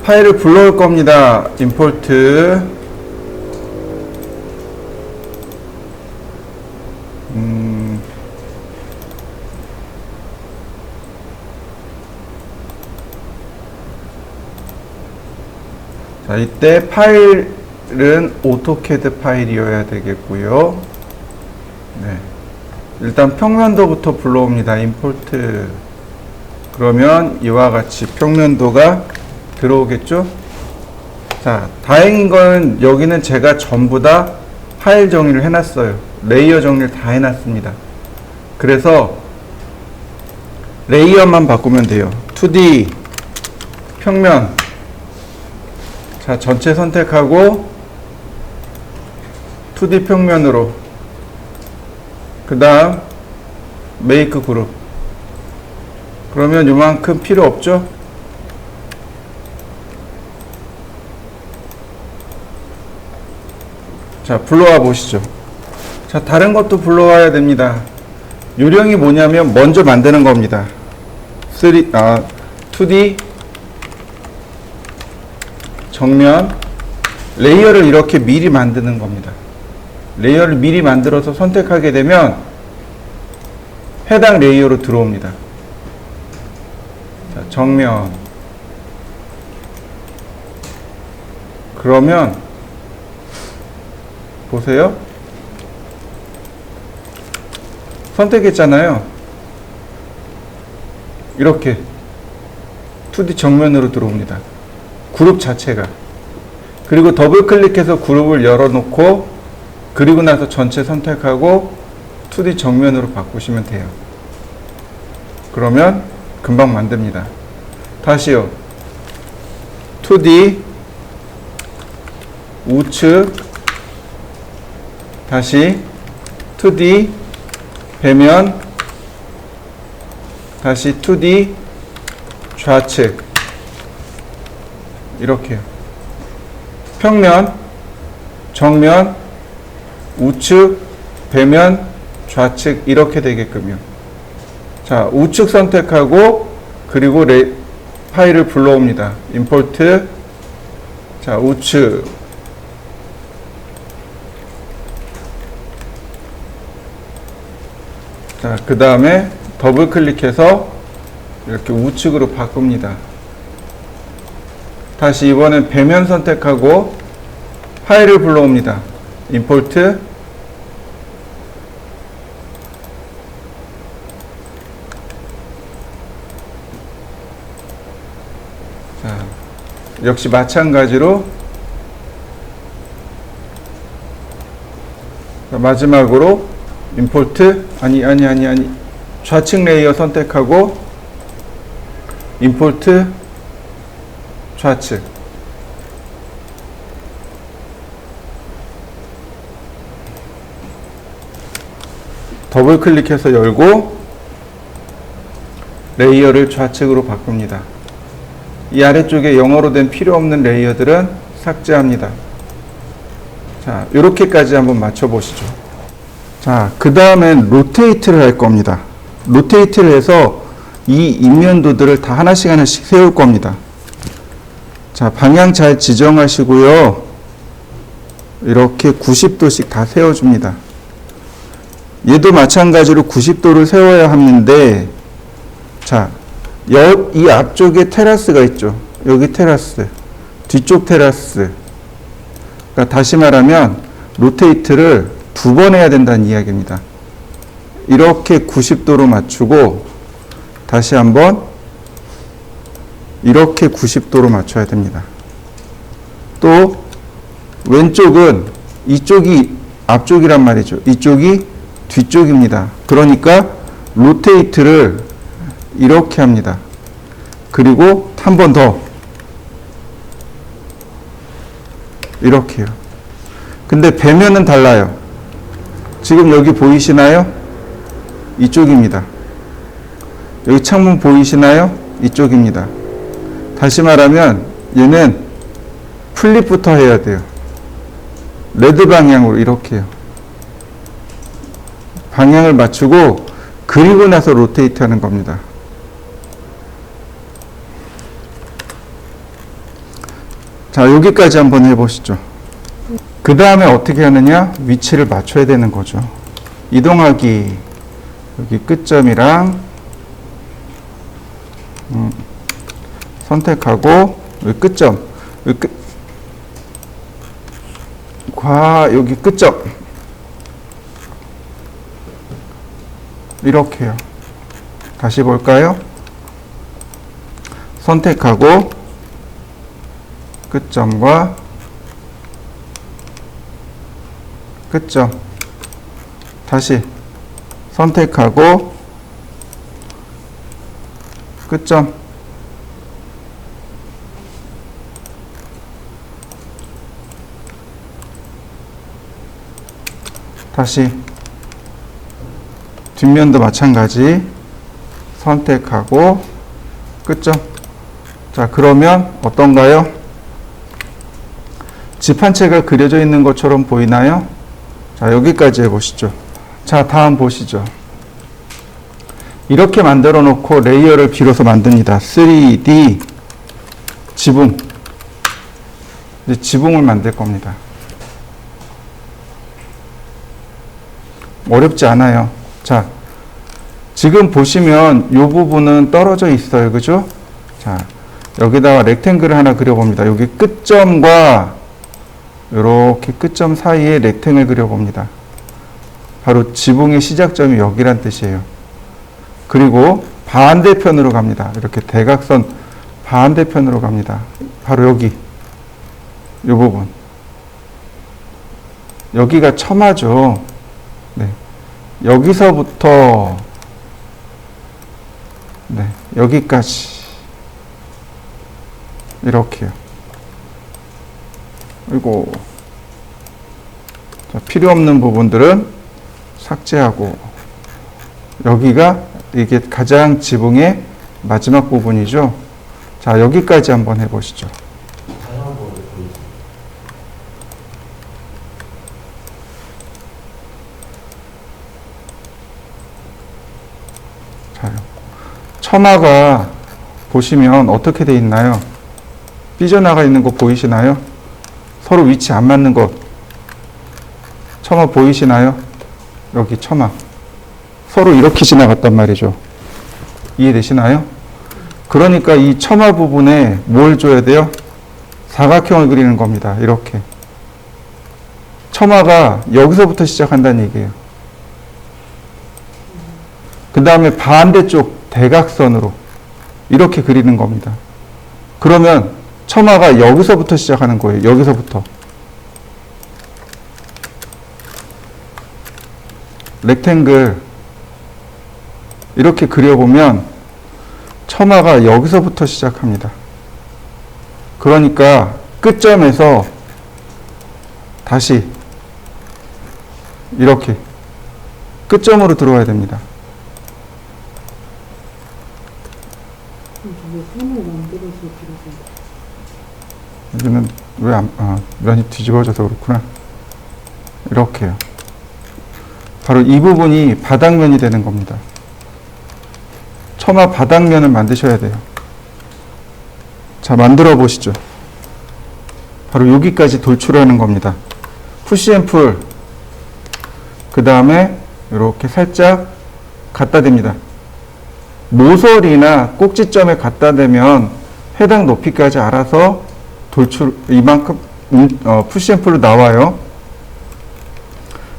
파일을 불러올 겁니다. 임포트 자, 이때 파일은 오토캐드 파일이어야 되겠고요. 네. 일단 평면도부터 불러옵니다. 임포트. 그러면 이와 같이 평면도가 들어오겠죠? 자, 다행인 건 여기는 제가 전부 다 파일 정리를 해놨어요. 레이어 정리를 다 해놨습니다. 그래서 레이어만 바꾸면 돼요. 2D 평면. 자, 전체 선택하고 2D 평면으로 그 다음 메이크 그룹. 그러면 요만큼 필요 없죠? 자, 불러와 보시죠. 자, 다른 것도 불러와야 됩니다. 요령이 뭐냐면 먼저 만드는 겁니다. 2D 정면 레이어를 이렇게 미리 만드는 겁니다. 레이어를 미리 만들어서 선택하게 되면 해당 레이어로 들어옵니다. 자, 정면. 그러면 보세요. 선택했잖아요. 이렇게 2D 정면으로 들어옵니다. 그룹 자체가. 그리고 더블 클릭해서 그룹을 열어놓고 그리고 나서 전체 선택하고 2D 정면으로 바꾸시면 돼요. 그러면 금방 만듭니다. 다시요. 2D 우측 다시 2D 배면 다시 2D 좌측 이렇게요. 평면, 정면, 우측, 배면, 좌측 이렇게 되게끔요. 자, 우측 선택하고 그리고 파일을 불러옵니다. 임포트. 자, 우측. 자, 그 다음에 더블 클릭해서 이렇게 우측으로 바꿉니다. 다시 이번엔 배면 선택하고 파일을 불러옵니다. 임포트. 자, 역시 마찬가지로 마지막으로 임포트 아니 좌측 레이어 선택하고 임포트 좌측. 더블 클릭해서 열고 레이어를 좌측으로 바꿉니다. 이 아래쪽에 영어로 된 필요 없는 레이어들은 삭제합니다. 자, 이렇게까지 한번 맞춰 보시죠. 자, 그 다음엔 로테이트를 할 겁니다. 로테이트를 해서 이 인면도들을 다 하나씩 세울 겁니다. 자, 방향 잘 지정하시고요. 이렇게 90도씩 다 세워줍니다. 얘도 마찬가지로 90도를 세워야 하는데, 자, 이 앞쪽에 테라스가 있죠. 여기 테라스, 뒤쪽 테라스. 그러니까 다시 말하면 로테이트를 2번 해야 된다는 이야기입니다. 이렇게 90도로 맞추고 다시 한번 이렇게 90도로 맞춰야 됩니다. 또 왼쪽은 이쪽이 앞쪽이란 말이죠. 이쪽이 뒤쪽입니다. 그러니까 로테이트를 이렇게 합니다. 그리고 한 번 더 이렇게요. 근데 배면은 달라요. 지금 여기 보이시나요? 이쪽입니다. 여기 창문 보이시나요? 이쪽입니다. 다시 말하면 얘는 플립부터 해야 돼요. 레드 방향으로 이렇게요. 방향을 맞추고 그리고 나서 로테이트 하는 겁니다. 자, 여기까지 한번 해보시죠. 그 다음에 어떻게 하느냐? 위치를 맞춰야 되는 거죠. 이동하기. 여기 끝점이랑 선택하고 여기 끝점. 여기 여기 끝점. 이렇게요. 다시 볼까요? 선택하고 끝점과 끝점. 다시 선택하고 끝점. 다시 뒷면도 마찬가지 선택하고 끝점. 자, 그러면 어떤가요? 집 한 채가 그려져 있는 것처럼 보이나요? 자, 여기까지 해보시죠. 자, 다음 보시죠. 이렇게 만들어 놓고 레이어를 비로소 만듭니다. 3D 지붕. 이제 지붕을 만들 겁니다. 어렵지 않아요. 자, 지금 보시면 이 부분은 떨어져 있어요. 그죠? 자, 여기다가 렉탱글을 하나 그려봅니다. 여기 끝점과 이렇게 끝점 사이에 렉탱을 그려봅니다. 바로 지붕의 시작점이 여기란 뜻이에요. 그리고 반대편으로 갑니다. 이렇게 대각선 반대편으로 갑니다. 바로 여기, 이 부분. 여기가 처마죠. 네. 여기서부터 네, 여기까지 이렇게요. 그리고 자, 필요 없는 부분들은 삭제하고 여기가 이게 가장 지붕의 마지막 부분이죠. 자, 여기까지 한번 해보시죠. 자, 처마가 보시면 어떻게 돼 있나요? 삐져나가 있는 거 보이시나요? 서로 위치 안 맞는 것. 처마 보이시나요? 여기 처마. 서로 이렇게 지나갔단 말이죠. 이해되시나요? 그러니까 이 처마 부분에 뭘 줘야 돼요? 사각형을 그리는 겁니다. 이렇게. 처마가 여기서부터 시작한다는 얘기예요. 그 다음에 반대쪽 대각선으로 이렇게 그리는 겁니다. 그러면 처마가 여기서부터 시작하는 거예요. 여기서부터. 렉탱글 이렇게 그려보면 처마가 여기서부터 시작합니다. 그러니까 끝점에서 다시 이렇게 끝점으로 들어와야 됩니다. 여기는 왜 면이 뒤집어져서 그렇구나. 이렇게요. 바로 이 부분이 바닥면이 되는 겁니다. 처마 바닥면을 만드셔야 돼요. 자, 만들어 보시죠. 바로 여기까지 돌출하는 겁니다. 푸시 앤 풀. 그 다음에 이렇게 살짝 갖다 댑니다. 모서리나 꼭지점에 갖다 대면 해당 높이까지 알아서 돌출, 이만큼, 푸시 앤 풀로 나와요.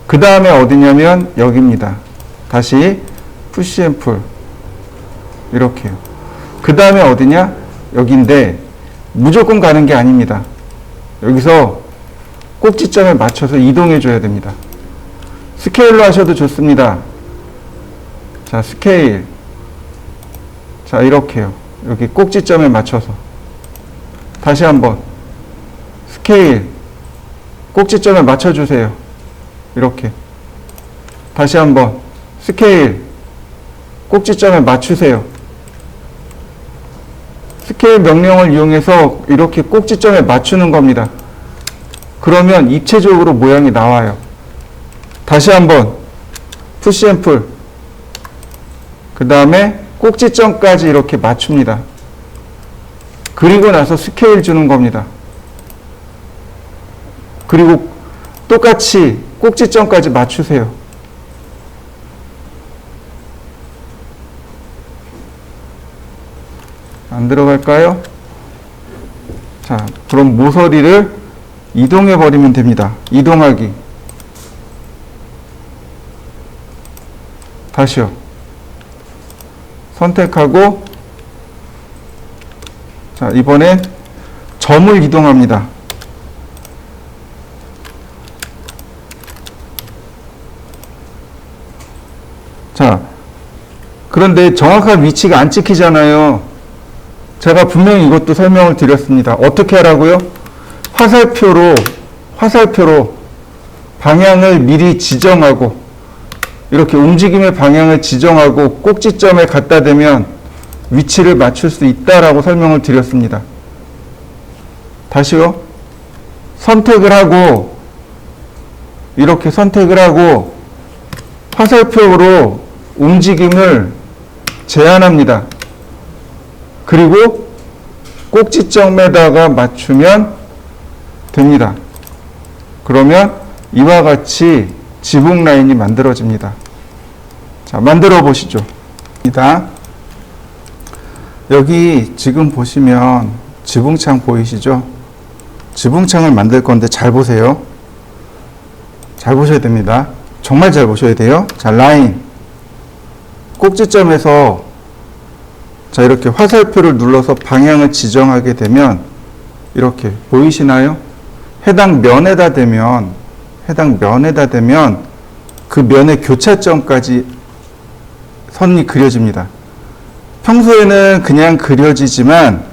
그 다음에 어디냐면 여기입니다. 다시 푸시 앤 풀. 이렇게요. 그 다음에 어디냐? 여기인데 무조건 가는 게 아닙니다. 여기서 꼭지점에 맞춰서 이동해 줘야 됩니다. 스케일로 하셔도 좋습니다. 자, 스케일. 자, 이렇게요. 여기 꼭지점에 맞춰서. 다시 한번. 스케일. 꼭지점에 맞춰주세요. 이렇게. 다시 한번. 스케일. 꼭지점에 맞추세요. 스케일 명령을 이용해서 이렇게 꼭지점에 맞추는 겁니다. 그러면 입체적으로 모양이 나와요. 다시 한번 푸시 앤 풀. 그 다음에 꼭지점까지 이렇게 맞춥니다. 그리고 나서 스케일 주는 겁니다. 그리고 똑같이 꼭지점까지 맞추세요. 안 들어갈까요? 자, 그럼 모서리를 이동해 버리면 됩니다. 이동하기. 다시요. 선택하고, 자, 이번엔 점을 이동합니다. 자, 그런데 정확한 위치가 안 찍히잖아요. 제가 분명히 이것도 설명을 드렸습니다. 어떻게 하라고요? 화살표로 방향을 미리 지정하고, 이렇게 움직임의 방향을 지정하고 꼭지점에 갖다 대면 위치를 맞출 수 있다라고 설명을 드렸습니다. 다시요. 선택을 하고, 이렇게 선택을 하고 화살표로 움직임을 제한합니다. 그리고 꼭지점에다가 맞추면 됩니다. 그러면 이와 같이 지붕 라인이 만들어집니다. 자, 만들어 보시죠. 여기 지금 보시면 지붕창 보이시죠? 지붕창을 만들 건데 잘 보세요. 잘 보셔야 됩니다. 정말 잘 보셔야 돼요. 자, 라인. 꼭지점에서 자, 이렇게 화살표를 눌러서 방향을 지정하게 되면 이렇게 보이시나요? 해당 면에다 대면 그 면의 교차점까지 선이 그려집니다. 평소에는 그냥 그려지지만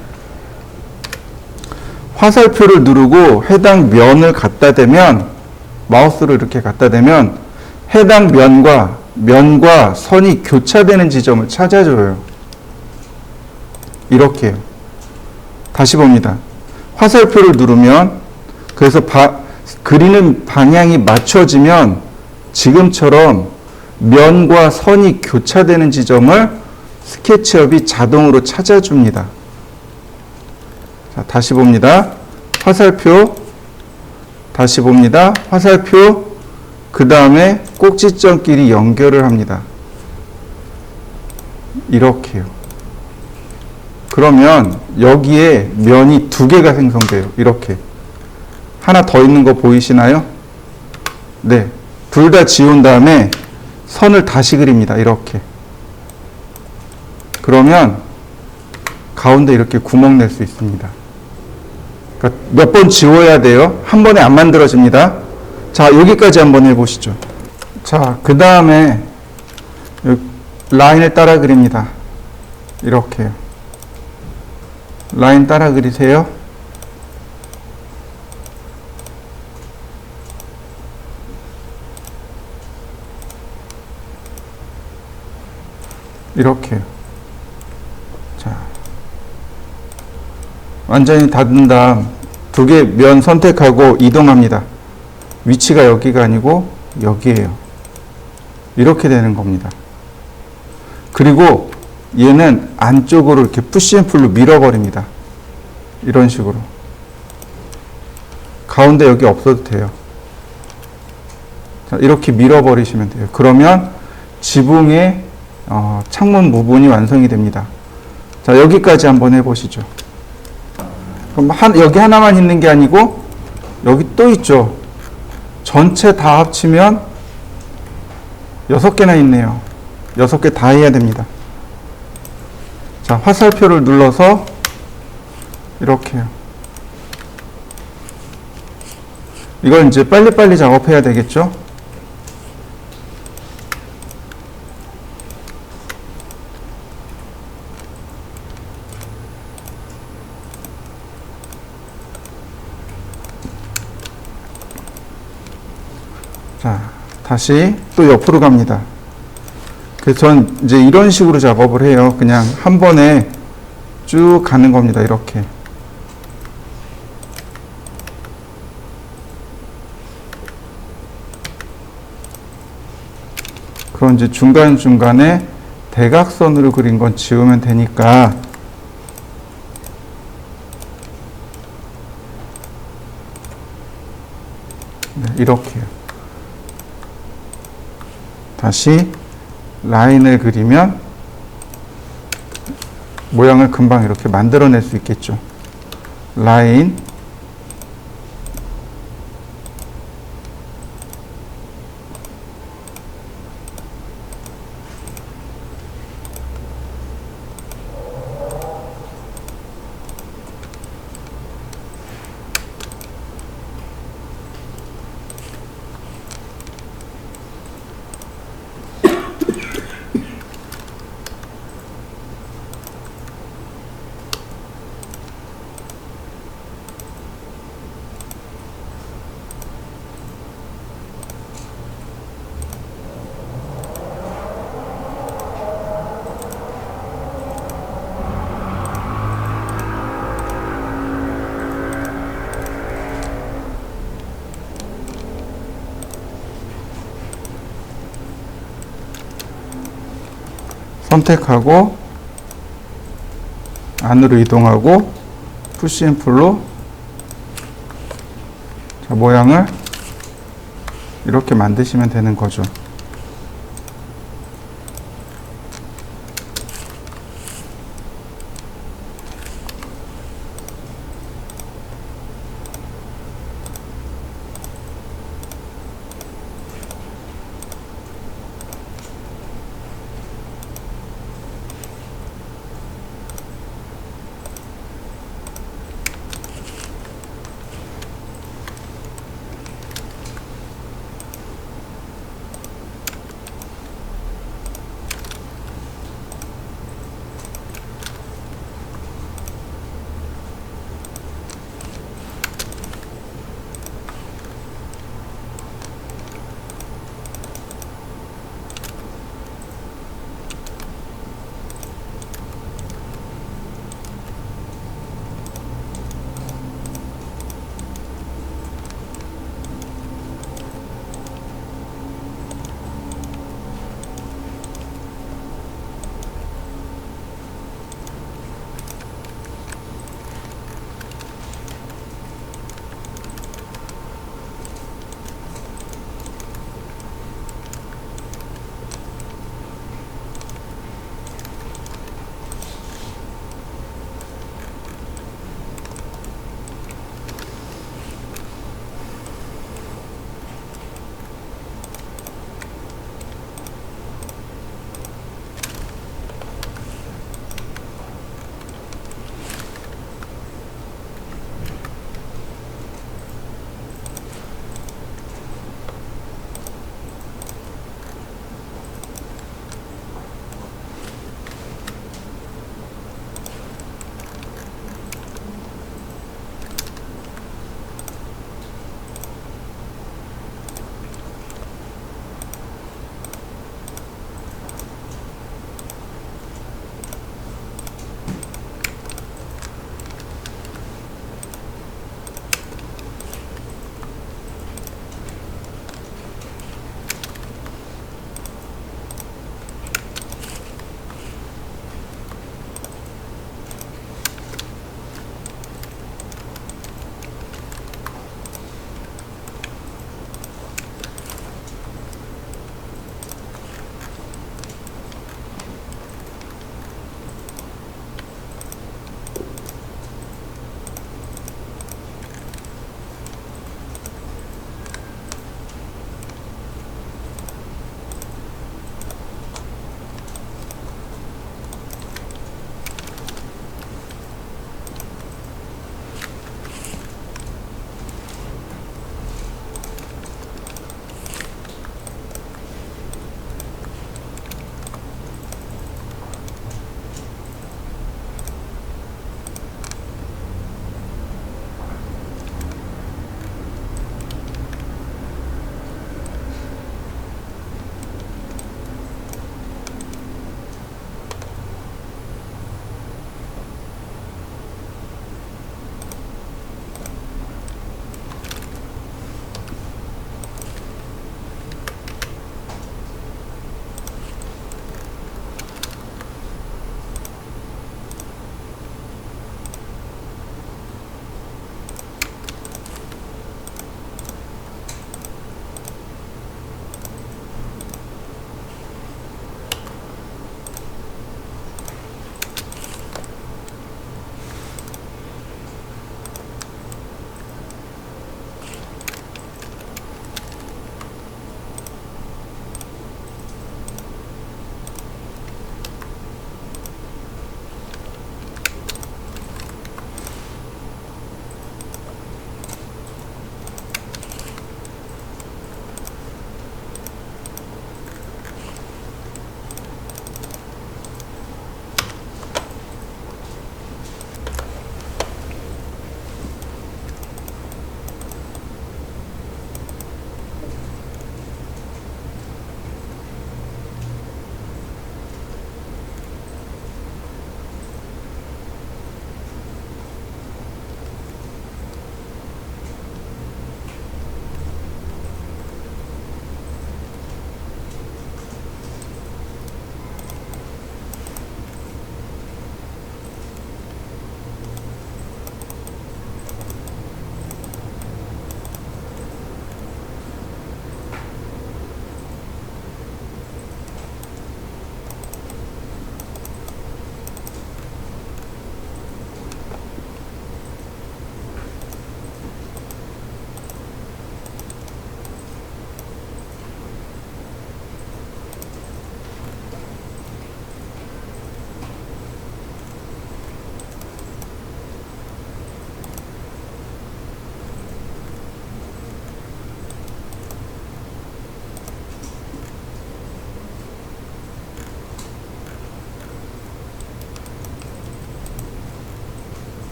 화살표를 누르고 해당 면을 갖다 대면, 마우스를 이렇게 갖다 대면 해당 면과 선이 교차되는 지점을 찾아줘요. 이렇게요. 다시 봅니다. 화살표를 누르면, 그래서 그리는 방향이 맞춰지면 지금처럼 면과 선이 교차되는 지점을 스케치업이 자동으로 찾아줍니다. 자, 다시 봅니다. 화살표, 다시 봅니다. 화살표, 그 다음에 꼭지점끼리 연결을 합니다. 이렇게요. 그러면 여기에 면이 두 개가 생성돼요. 이렇게. 하나 더 있는 거 보이시나요? 네. 둘 다 지운 다음에 선을 다시 그립니다. 이렇게. 그러면 가운데 이렇게 구멍 낼 수 있습니다. 그러니까 몇 번 지워야 돼요. 한 번에 안 만들어집니다. 자, 여기까지 한번 해보시죠. 자, 그 다음에 라인을 따라 그립니다. 이렇게요. 라인 따라 그리세요. 이렇게요. 자, 완전히 닫은 다음 두 개 면 선택하고 이동합니다. 위치가 여기가 아니고 여기에요. 이렇게 되는 겁니다. 그리고 얘는 안쪽으로 이렇게 푸시앤풀로 밀어버립니다. 이런 식으로. 가운데 여기 없어도 돼요. 자, 이렇게 밀어버리시면 돼요. 그러면 지붕의 창문 부분이 완성이 됩니다. 자, 여기까지 한번 해보시죠. 그럼 여기 하나만 있는 게 아니고 여기 또 있죠. 전체 다 합치면 6개나 있네요. 6개 다 해야 됩니다. 자, 화살표를 눌러서 이렇게요. 이걸 이제 빨리빨리 작업해야 되겠죠? 자, 다시 또 옆으로 갑니다. 그래서 전 이제 이런 식으로 작업을 해요. 그냥 한 번에 쭉 가는 겁니다. 이렇게. 그럼 이제 중간중간에 대각선으로 그린 건 지우면 되니까 네, 이렇게요. 다시 라인을 그리면 모양을 금방 이렇게 만들어낼 수 있겠죠. 라인, 선택하고 안으로 이동하고 푸시 앤 풀로 자, 모양을 이렇게 만드시면 되는 거죠.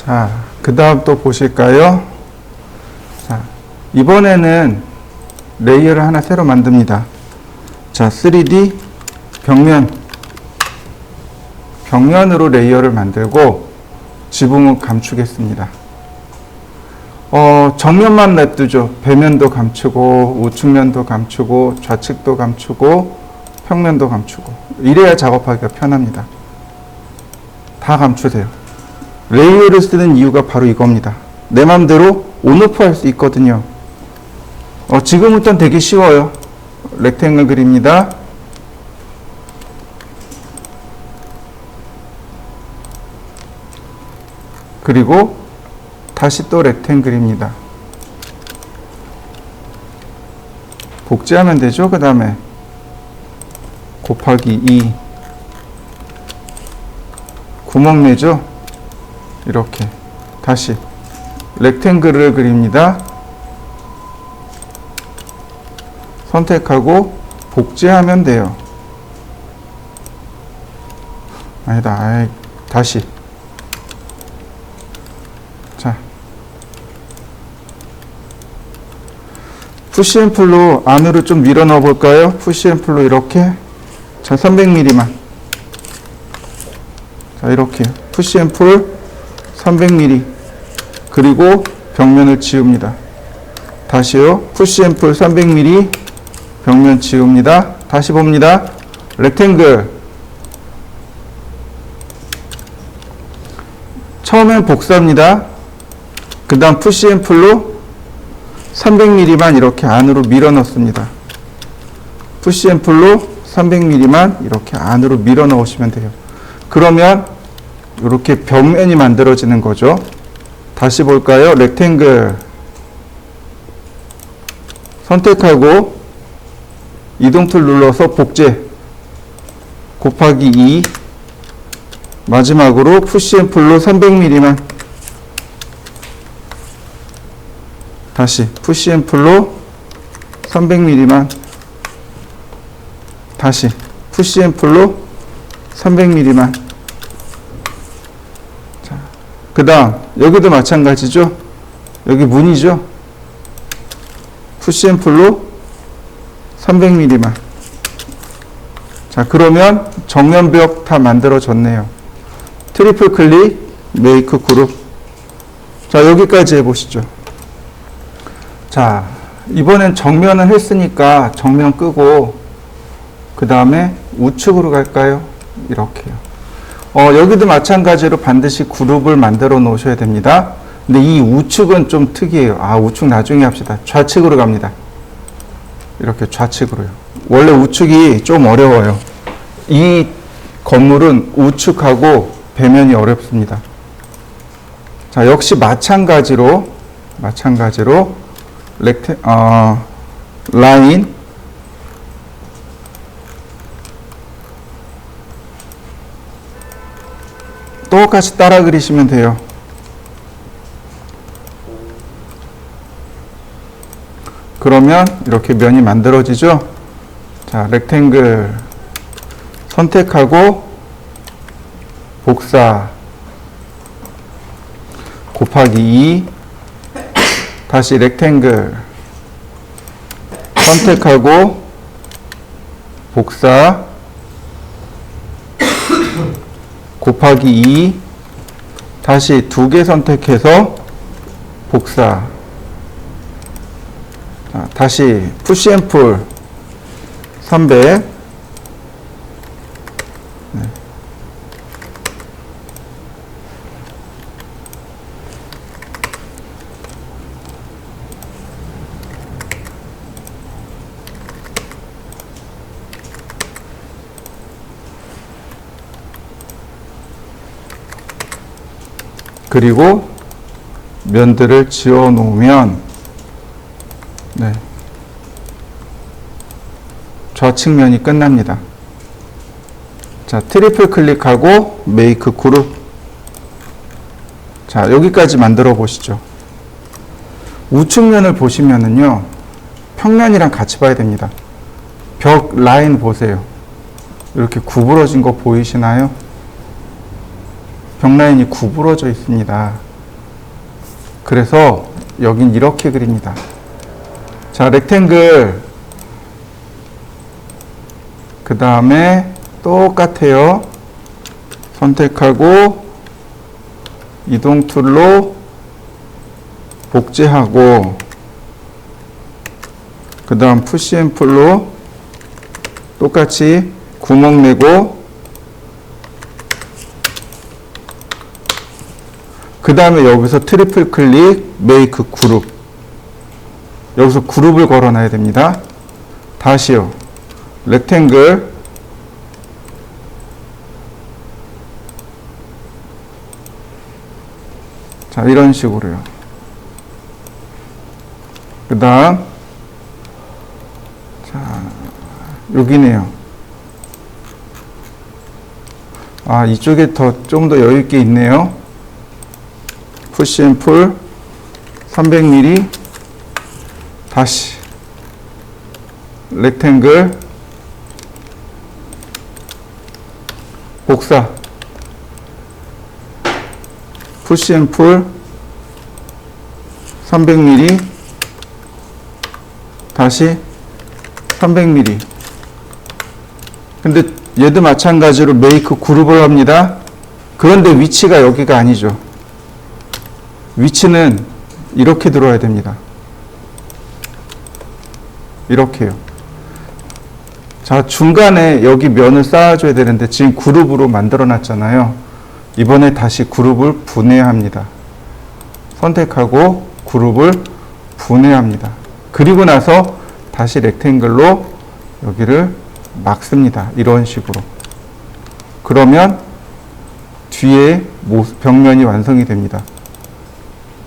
자, 그 다음 또 보실까요? 자, 이번에는 레이어를 하나 새로 만듭니다. 자, 3D 벽면으로 레이어를 만들고 지붕을 감추겠습니다. 정면만 냅두죠. 배면도 감추고 우측면도 감추고 좌측도 감추고 평면도 감추고, 이래야 작업하기가 편합니다. 다 감추세요. 레이어를 쓰는 이유가 바로 이겁니다. 내 맘대로 온오프 할 수 있거든요. 지금부터는 되게 쉬워요. 렉탱글 그립니다. 그리고 다시 또 렉탱글입니다. 복제하면 되죠. 그 다음에 곱하기 2 구멍 내죠. 이렇게 다시 렉탱글을 그립니다. 선택하고 복제하면 돼요. 아니다. 다시. 자, 푸시앤풀로 안으로 좀 밀어 넣어 볼까요? 푸시앤풀로 이렇게. 자, 300mm만. 자, 이렇게 푸시앤풀 300mm. 그리고 벽면을 지웁니다. 다시요. 푸시앤풀 300mm. 벽면 지웁니다. 다시 봅니다. 렉탱글. 처음엔 복사입니다. 그 다음 푸시앤풀로 300mm만 이렇게 안으로 밀어 넣습니다. 푸시앤풀로 300mm만 이렇게 안으로 밀어 넣으시면 돼요. 그러면 이렇게 벽면이 만들어지는 거죠. 다시 볼까요? 렉탱글 선택하고 이동툴 눌러서 복제 곱하기 2 마지막으로 푸시앤풀로 300mm만 다시 푸시앤풀로 300mm만 다시 푸시앤풀로 300mm만. 자, 그 다음 여기도 마찬가지죠. 여기 문이죠. 푸시앤풀로 300mm만. 자, 그러면 정면벽 다 만들어졌네요. 트리플 클릭, 메이크 그룹. 자, 여기까지 해보시죠. 자, 이번엔 정면을 했으니까 정면 끄고 그 다음에 우측으로 갈까요? 이렇게요. 여기도 마찬가지로 반드시 그룹을 만들어 놓으셔야 됩니다. 근데 이 우측은 좀 특이해요. 우측 나중에 합시다. 좌측으로 갑니다. 이렇게 좌측으로요. 원래 우측이 좀 어려워요. 이 건물은 우측하고 배면이 어렵습니다. 자, 역시 마찬가지로 라인 똑같이 따라 그리시면 돼요. 그러면 이렇게 면이 만들어지죠. 자, 렉탱글 선택하고 복사 곱하기 2 다시 렉탱글 선택하고 복사 곱하기 2 다시 2개 선택해서 복사. 자, 다시 푸시앤풀 300 네. 그리고 면들을 지어 놓으면 네. 좌측면이 끝납니다. 자, 트리플 클릭하고 메이크 그룹. 자, 여기까지 만들어 보시죠. 우측면을 보시면은요, 평면이랑 같이 봐야 됩니다. 벽 라인 보세요. 이렇게 구부러진 거 보이시나요? 벽 라인이 구부러져 있습니다. 그래서 여긴 이렇게 그립니다. 자, 렉탱글. 그 다음에 똑같아요. 선택하고 이동 툴로 복제하고 그 다음 푸시 앤 풀로 똑같이 구멍 내고 그 다음에 여기서 트리플 클릭 메이크 그룹, 여기서 그룹을 걸어 놔야 됩니다. 다시요. 렉탱글 자, 이런 식으로요. 그 다음 자, 여기네요. 아, 이쪽에 좀 더 여유 있게 있네요. 푸시 앤 풀 300mm 다시 렉탱글 복사 푸시 앤 풀 300mm 다시 300mm. 근데 얘도 마찬가지로 메이크 그룹을 합니다. 그런데 위치가 여기가 아니죠. 위치는 이렇게 들어야 됩니다. 이렇게요. 자, 중간에 여기 면을 쌓아줘야 되는데 지금 그룹으로 만들어 놨잖아요. 이번에 다시 그룹을 분해합니다. 선택하고 그룹을 분해합니다. 그리고 나서 다시 렉탱글로 여기를 막습니다. 이런 식으로. 그러면 뒤에 벽면이 완성이 됩니다.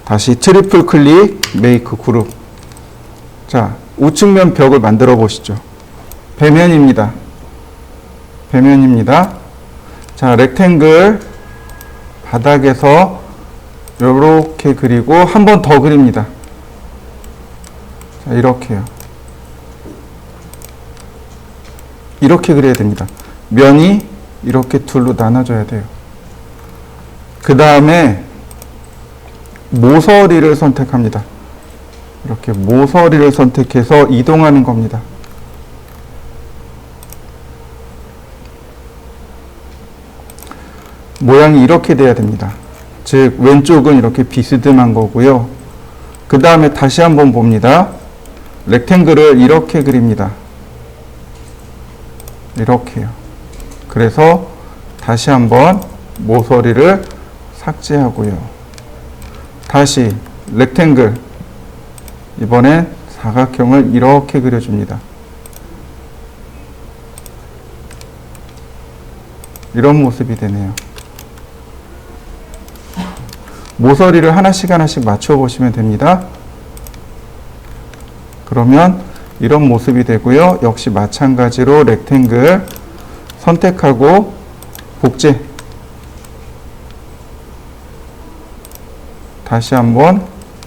다시 트리플 클릭 메이크 그룹. 자, 우측면 벽을 만들어 보시죠. 배면입니다. 배면입니다. 자, 렉탱글 바닥에서 이렇게 그리고 한 번 더 그립니다. 자, 이렇게요. 이렇게 그려야 됩니다. 면이 이렇게 둘로 나눠져야 돼요. 그 다음에 모서리를 선택합니다. 이렇게 모서리를 선택해서 이동하는 겁니다. 모양이 이렇게 돼야 됩니다. 즉 왼쪽은 이렇게 비스듬한 거고요. 그 다음에 다시 한번 봅니다. 렉탱글을 이렇게 그립니다. 이렇게요. 그래서 다시 한번 모서리를 삭제하고요. 다시 렉탱글, 이번엔 사각형을 이렇게 그려줍니다. 이런 모습이 되네요. 모서리를 하나씩 맞춰 보시면 됩니다. 그러면 이런 모습이 되고요. 역시 마찬가지로 렉탱글 선택하고 복제. 다시 한번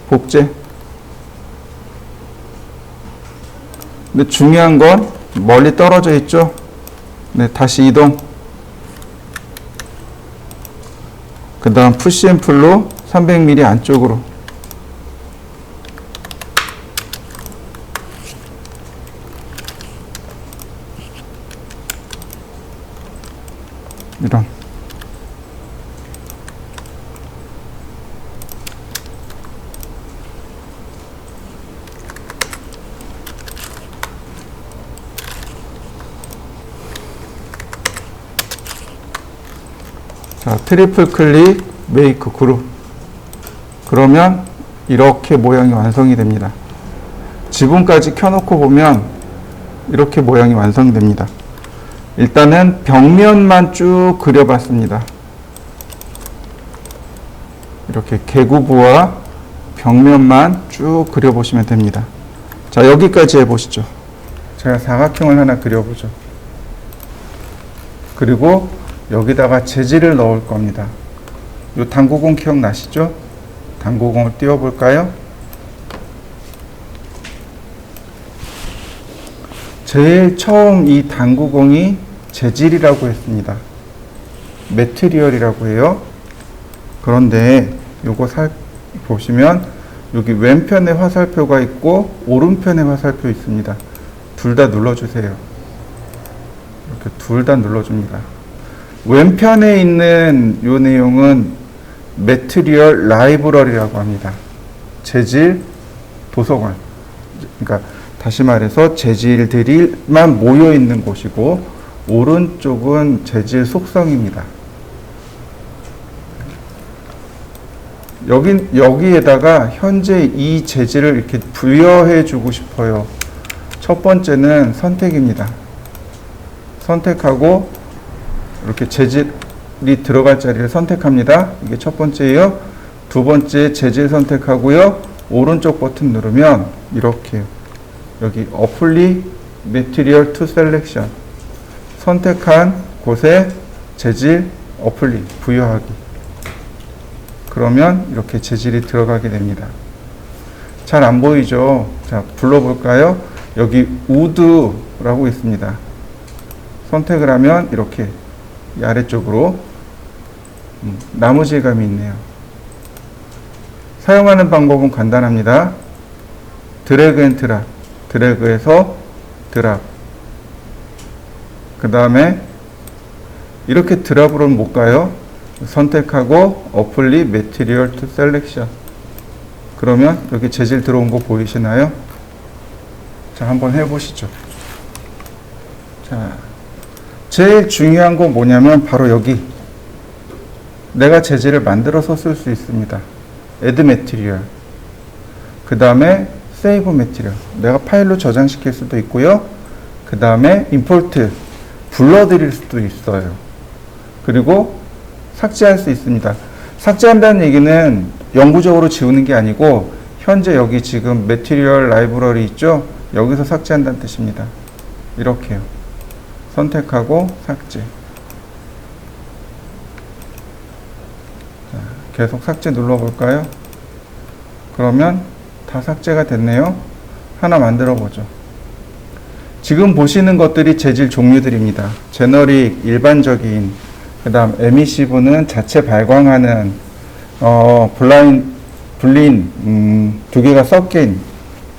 복제. 근데 중요한 건 멀리 떨어져 있죠? 네, 다시 이동. 그 다음 푸시 앤 풀로 300mm 안쪽으로. 이런. 자, 트리플 클릭 메이크 그룹. 그러면 이렇게 모양이 완성이 됩니다. 지붕까지 켜놓고 보면 이렇게 모양이 완성이 됩니다. 일단은 벽면만 쭉 그려봤습니다. 이렇게 개구부와 벽면만 쭉 그려보시면 됩니다. 자, 여기까지 해보시죠. 제가 사각형을 하나 그려보죠. 그리고 여기다가 재질을 넣을 겁니다. 이 당구공 기억나시죠? 당구공을 띄워볼까요? 제일 처음 이 당구공이 재질이라고 했습니다. 매트리얼이라고 해요. 그런데 요거 보시면 여기 왼편에 화살표가 있고 오른편에 화살표 있습니다. 둘 다 눌러주세요. 이렇게 둘 다 눌러줍니다. 왼편에 있는 이 내용은 매트리얼 라이브러리라고 합니다. 재질 도서관. 그러니까 다시 말해서 재질들이만 모여 있는 곳이고, 오른쪽은 재질 속성입니다. 여기에다가 현재 이 재질을 이렇게 부여해 주고 싶어요. 첫 번째는 선택입니다. 선택하고 이렇게 재질이 들어갈 자리를 선택합니다. 이게 첫 번째예요. 두 번째 재질 선택하고요. 오른쪽 버튼 누르면 이렇게 여기 Apply Material to Selection, 선택한 곳에 재질 Apply 부여하기. 그러면 이렇게 재질이 들어가게 됩니다. 잘 안 보이죠? 자, 불러볼까요? 여기 우드라고 있습니다. 선택을 하면 이렇게 이 아래쪽으로 나무 질감이 있네요. 사용하는 방법은 간단합니다. 드래그 앤 드랍, 드래그해서 드랍. 그 다음에 이렇게 드랍으로는 못 가요. 선택하고 Apply Material to Selection. 그러면 여기 재질 들어온 거 보이시나요? 자, 한번 해보시죠. 자, 제일 중요한 건 뭐냐면 바로 여기 내가 재질을 만들어서 쓸 수 있습니다. Add Material. 그 다음에 Save Material. 내가 파일로 저장시킬 수도 있고요. 그 다음에 Import. 불러드릴 수도 있어요. 그리고 삭제할 수 있습니다. 삭제한다는 얘기는 영구적으로 지우는 게 아니고 현재 여기 지금 Material Library 있죠? 여기서 삭제한다는 뜻입니다. 이렇게요. 선택하고 삭제. 자, 계속 삭제 눌러볼까요? 그러면 다 삭제가 됐네요. 하나 만들어 보죠. 지금 보시는 것들이 재질 종류들입니다. 제너릭, 일반적인, 그 다음 에미시브는 자체 발광하는, 블린, 두 개가 섞인,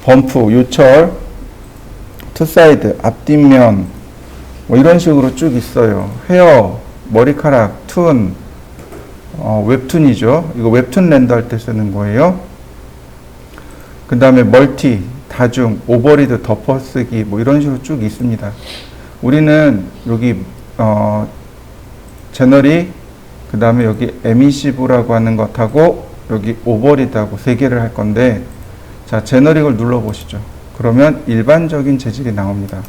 범프, 요철, 투사이드, 앞뒷면, 뭐 이런 식으로 쭉 있어요. 헤어, 머리카락, 툰, 웹툰이죠. 이거 웹툰 렌더 할 때 쓰는 거예요. 그 다음에 멀티, 다중, 오버리드, 덮어쓰기, 뭐 이런 식으로 쭉 있습니다. 우리는 여기, 제너릭, 그 다음에 여기 에미시브라고 하는 것하고 여기 오버리드하고 세 개를 할 건데, 자, 제너릭을 눌러보시죠. 그러면 일반적인 재질이 나옵니다.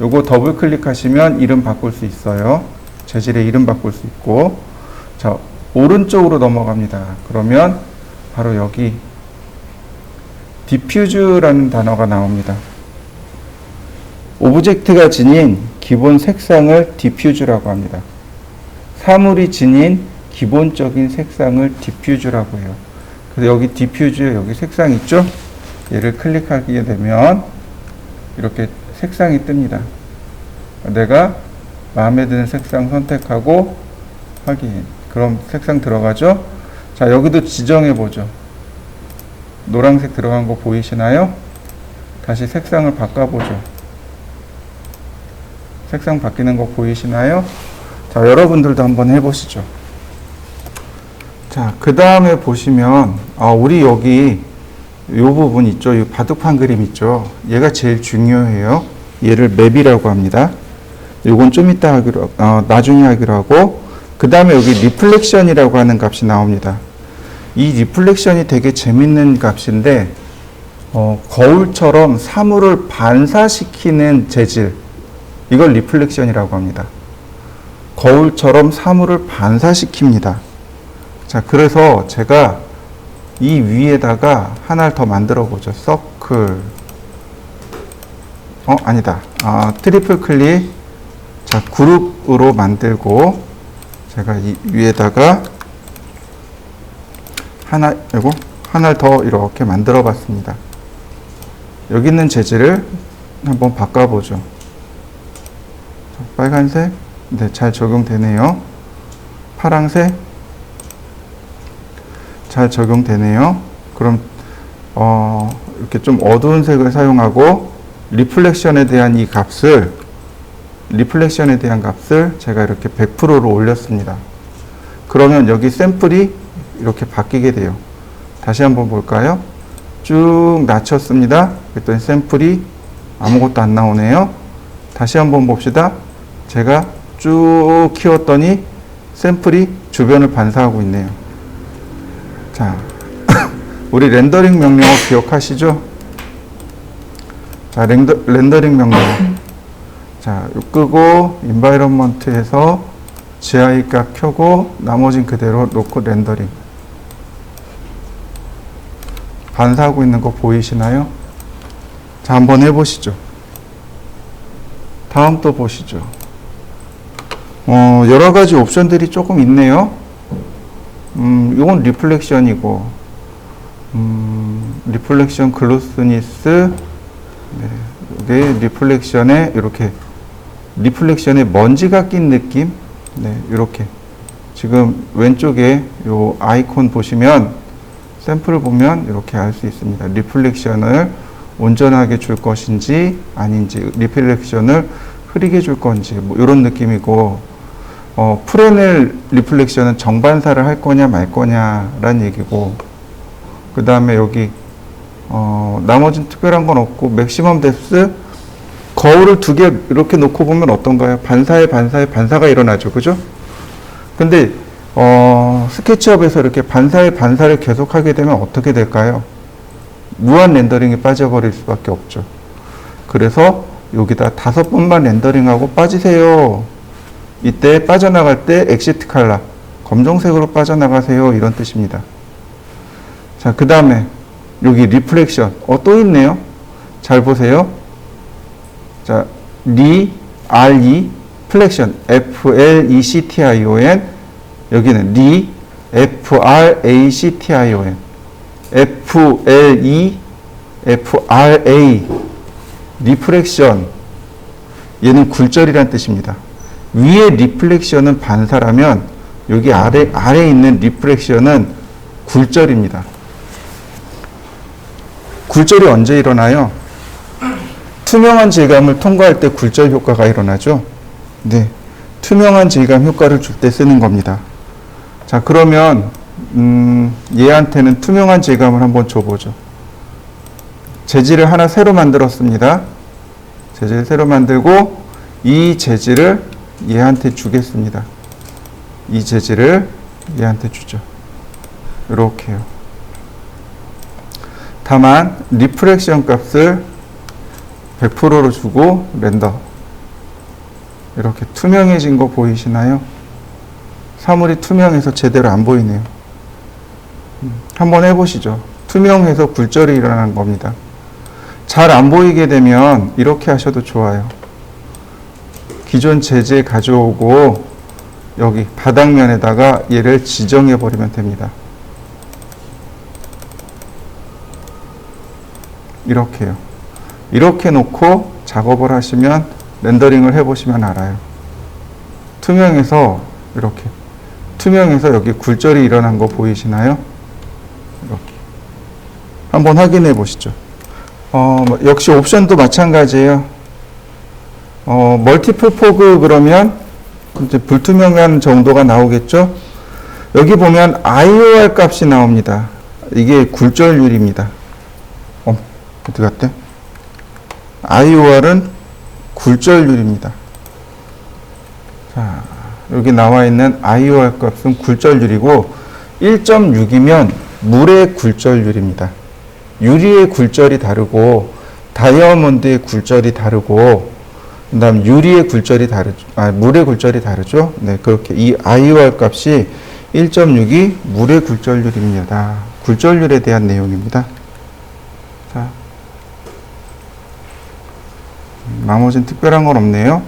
요거 더블 클릭하시면 이름 바꿀 수 있어요. 재질의 이름 바꿀 수 있고, 자, 오른쪽으로 넘어갑니다. 그러면 바로 여기 디퓨즈라는 단어가 나옵니다. 오브젝트가 지닌 기본 색상을 디퓨즈라고 합니다. 사물이 지닌 기본적인 색상을 디퓨즈라고 해요. 그래서 여기 디퓨즈, 여기 색상 있죠? 얘를 클릭하게 되면 이렇게 색상이 뜹니다. 내가 마음에 드는 색상 선택하고 확인. 그럼 색상 들어가죠? 자, 여기도 지정해 보죠. 노란색 들어간 거 보이시나요? 다시 색상을 바꿔보죠. 색상 바뀌는 거 보이시나요? 자, 여러분들도 한번 해보시죠. 자, 그 다음에 보시면, 우리 여기 요 부분 있죠? 이 바둑판 그림 있죠? 얘가 제일 중요해요. 얘를 맵이라고 합니다. 요건 좀 이따 하기로, 나중에 하기로 하고, 그 다음에 여기 리플렉션이라고 하는 값이 나옵니다. 이 리플렉션이 되게 재밌는 값인데, 거울처럼 사물을 반사시키는 재질, 이걸 리플렉션이라고 합니다. 거울처럼 사물을 반사시킵니다. 자, 그래서 제가 이 위에다가 하나를 더 만들어 보죠. 서클. 아니다. 트리플 클릭. 자, 그룹으로 만들고, 제가 이 위에다가 하나를 더 이렇게 만들어 봤습니다. 여기 있는 재질을 한번 바꿔보죠. 자, 빨간색. 네, 잘 적용되네요. 파랑색. 잘 적용되네요. 그럼 이렇게 좀 어두운 색을 사용하고 리플렉션에 대한 값을 제가 이렇게 100%로 올렸습니다. 그러면 여기 샘플이 이렇게 바뀌게 돼요. 다시 한번 볼까요? 쭉 낮췄습니다. 그랬더니 샘플이 아무것도 안 나오네요. 다시 한번 봅시다. 제가 쭉 키웠더니 샘플이 주변을 반사하고 있네요. 자, 우리 렌더링 명령어 기억하시죠? 자, 렌더링 명령어. 자, 끄고 인바이런먼트에서 GI 값 켜고 나머진 그대로 놓고 렌더링. 반사하고 있는 거 보이시나요? 자, 한번 해보시죠. 다음 또 보시죠. 여러 가지 옵션들이 조금 있네요. 이건 리플렉션이고, 리플렉션 글로스니스, 네, 여기 리플렉션에 이렇게 리플렉션에 먼지가 낀 느낌, 네, 이렇게 지금 왼쪽에 요 아이콘 보시면 샘플을 보면 이렇게 알 수 있습니다. 리플렉션을 온전하게 줄 것인지 아닌지, 리플렉션을 흐리게 줄 건지, 뭐 이런 느낌이고, 프레넬 리플렉션은 정반사를 할 거냐 말 거냐라는 얘기고, 그 다음에 여기 나머지는 특별한 건 없고, 맥시멈 뎁스 거울을 두 개 이렇게 놓고 보면 어떤가요? 반사가 일어나죠, 그죠? 근데 스케치업에서 이렇게 반사를 계속하게 되면 어떻게 될까요? 무한 렌더링이 빠져버릴 수밖에 없죠. 그래서 여기다 5번만 렌더링하고 빠지세요. 이때 빠져나갈 때 엑시트 칼라 검정색으로 빠져나가세요, 이런 뜻입니다. 자, 그 다음에 여기 리플렉션 또 있네요. 잘 보세요. 자, 플렉션 FLECTION, 여기는 FRACTION, FLE 리플렉션, 얘는 굴절이란 뜻입니다. 위에 리플렉션은 반사라면 여기 아래 있는 리플렉션은 굴절입니다. 굴절이 언제 일어나요? 투명한 질감을 통과할 때 굴절 효과가 일어나죠. 네, 투명한 질감 효과를 줄 때 쓰는 겁니다. 자, 그러면 얘한테는 투명한 질감을 한번 줘보죠. 재질을 하나 새로 만들었습니다. 재질을 새로 만들고 이 재질을 얘한테 주겠습니다. 이 재질을 얘한테 주죠. 이렇게요. 다만 리프렉션 값을 100%로 주고 렌더. 이렇게 투명해진 거 보이시나요? 사물이 투명해서 제대로 안 보이네요. 한번 해보시죠. 투명해서 굴절이 일어나는 겁니다. 잘 안 보이게 되면 이렇게 하셔도 좋아요. 기존 재질 가져오고 여기 바닥면에다가 얘를 지정해 버리면 됩니다. 이렇게요. 이렇게 놓고 작업을 하시면 렌더링을 해보시면 알아요. 투명해서 이렇게 투명해서 여기 굴절이 일어난 거 보이시나요? 이렇게 한번 확인해 보시죠. 역시 옵션도 마찬가지예요. 멀티플 포그 그러면 이제 불투명한 정도가 나오겠죠. 여기 보면 IOR 값이 나옵니다. 이게 굴절률입니다. 어디 갔대? IOR은 굴절률입니다. 자, 여기 나와 있는 IOR 값은 굴절률이고 1.6이면 물의 굴절률입니다. 유리의 굴절이 다르고 다이아몬드의 굴절이 다르고 그다음 유리의 굴절이 다르죠. 물의 굴절이 다르죠. 네, 그렇게 이 IOR 값이 1.6이 물의 굴절률입니다. 굴절률에 대한 내용입니다. 자, 나머지는 특별한 건 없네요.